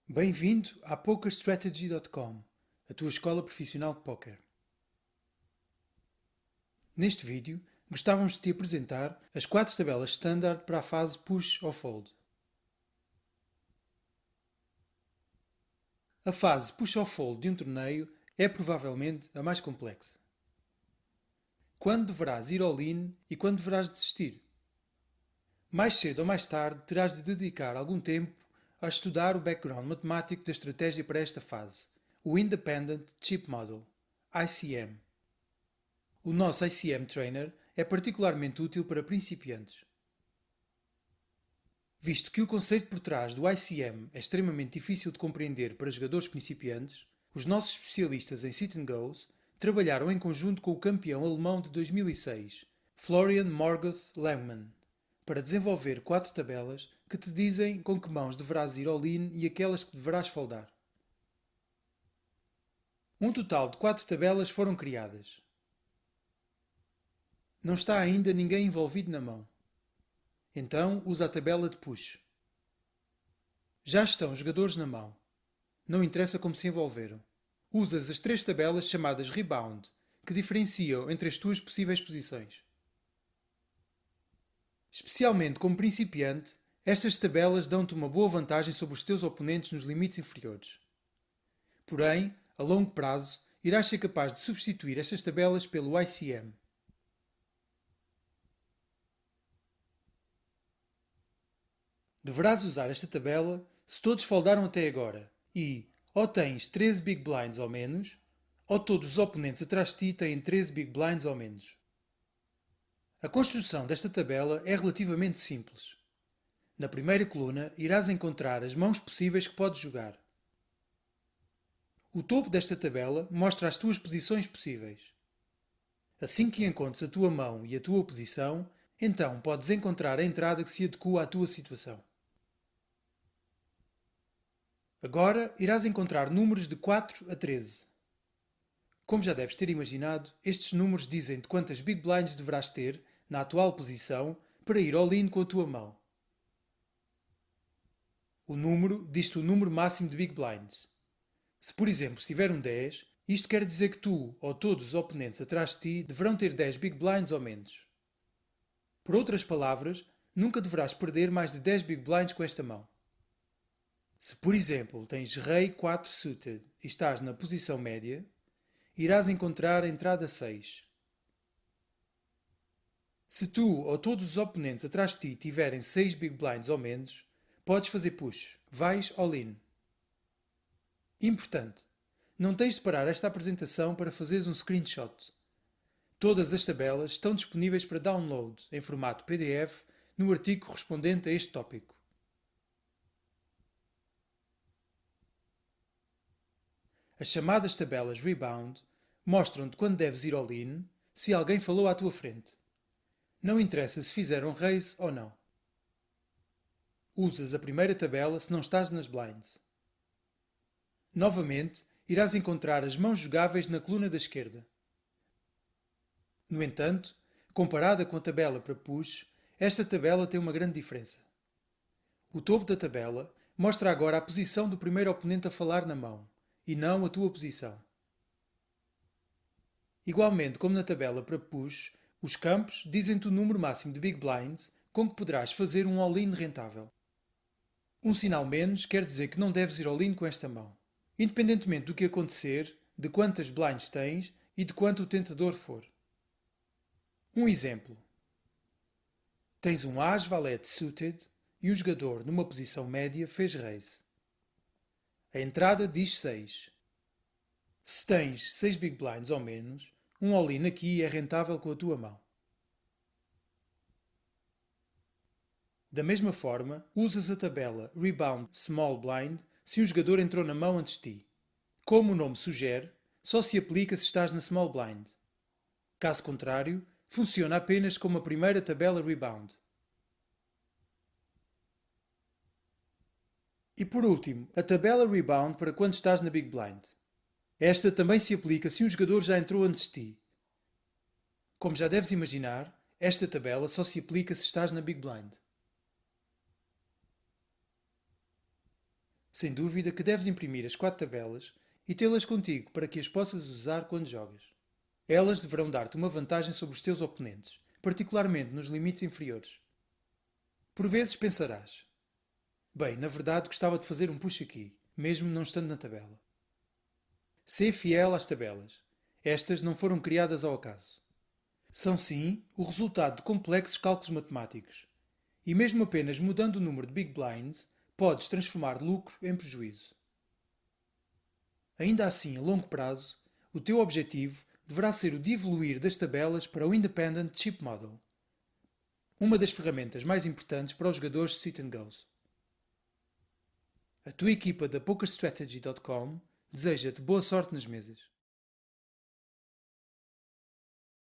Bem-vindo à PokerStrategy.com, a tua escola profissional de póquer. Neste vídeo, gostávamos de te apresentar as 4 tabelas standard para a fase Push ou Fold. A fase Push ou Fold de um torneio é provavelmente a mais complexa. Quando deverás ir all-in e quando deverás desistir? Mais cedo ou mais tarde terás de dedicar algum tempo a estudar o background matemático da estratégia para esta fase, o Independent Chip Model, ICM. O nosso ICM Trainer é particularmente útil para principiantes. Visto que o conceito por trás do ICM é extremamente difícil de compreender para jogadores principiantes, os nossos especialistas em Sit and Goes trabalharam em conjunto com o campeão alemão de 2006, Florian Morgoth Langmann, para desenvolver 4 tabelas que te dizem com que mãos deverás ir all-in e aquelas que deverás foldar. Um total de 4 tabelas foram criadas. Não está ainda ninguém envolvido na mão. Então usa a tabela de push. Já estão os jogadores na mão. Não interessa como se envolveram. Usas as 3 tabelas chamadas rebound, que diferenciam entre as tuas possíveis posições. Especialmente como principiante, estas tabelas dão-te uma boa vantagem sobre os teus oponentes nos limites inferiores. Porém, a longo prazo, irás ser capaz de substituir estas tabelas pelo ICM. Deverás usar esta tabela se todos foldaram até agora e ou tens 13 big blinds ou menos, ou todos os oponentes atrás de ti têm 13 big blinds ou menos. A construção desta tabela é relativamente simples. Na primeira coluna irás encontrar as mãos possíveis que podes jogar. O topo desta tabela mostra as tuas posições possíveis. Assim que encontres a tua mão e a tua posição, então podes encontrar a entrada que se adequa à tua situação. Agora irás encontrar números de 4 a 13. Como já deves ter imaginado, estes números dizem-te quantas big blinds deverás ter, na atual posição, para ir all-in com a tua mão. O número diz-te o número máximo de big blinds. Se, por exemplo, estiver um 10, isto quer dizer que tu ou todos os oponentes atrás de ti deverão ter 10 big blinds ou menos. Por outras palavras, nunca deverás perder mais de 10 big blinds com esta mão. Se, por exemplo, tens rei 4 suited e estás na posição média, irás encontrar a entrada 6. Se tu ou todos os oponentes atrás de ti tiverem 6 big blinds ou menos, podes fazer push, vais all-in. Importante, não tens de parar esta apresentação para fazeres um screenshot. Todas as tabelas estão disponíveis para download em formato PDF no artigo correspondente a este tópico. As chamadas tabelas rebound mostram-te quando deves ir all-in se alguém falou à tua frente. Não interessa se fizeram raise ou não. Usas a primeira tabela se não estás nas blinds. Novamente, irás encontrar as mãos jogáveis na coluna da esquerda. No entanto, comparada com a tabela para push, esta tabela tem uma grande diferença. O topo da tabela mostra agora a posição do primeiro oponente a falar na mão, e não a tua posição. Igualmente como na tabela para push, os campos dizem-te o número máximo de big blinds com que poderás fazer um all-in rentável. Um sinal menos quer dizer que não deves ir all-in com esta mão, independentemente do que acontecer, de quantas blinds tens e de quanto o tentador for. Um exemplo. Tens um as-valete suited e um jogador numa posição média fez raise. A entrada diz 6. Se tens 6 big blinds ou menos, um all-in aqui é rentável com a tua mão. Da mesma forma, usas a tabela Rebound Small Blind se um jogador entrou na mão antes de ti. Como o nome sugere, só se aplica se estás na Small Blind. Caso contrário, funciona apenas como a primeira tabela Rebound. E por último, a tabela Rebound para quando estás na Big Blind. Esta também se aplica se um jogador já entrou antes de ti. Como já deves imaginar, esta tabela só se aplica se estás na Big Blind. Sem dúvida que deves imprimir as 4 tabelas e tê-las contigo para que as possas usar quando jogas. Elas deverão dar-te uma vantagem sobre os teus oponentes, particularmente nos limites inferiores. Por vezes pensarás: bem, na verdade gostava de fazer um push aqui, mesmo não estando na tabela. Sê fiel às tabelas. Estas não foram criadas ao acaso. São sim o resultado de complexos cálculos matemáticos. E mesmo apenas mudando o número de Big Blinds, podes transformar lucro em prejuízo. Ainda assim, a longo prazo, o teu objetivo deverá ser o de evoluir das tabelas para o Independent Chip Model, uma das ferramentas mais importantes para os jogadores de sit and goes. A tua equipa da PokerStrategy.com deseja-te boa sorte nas mesas.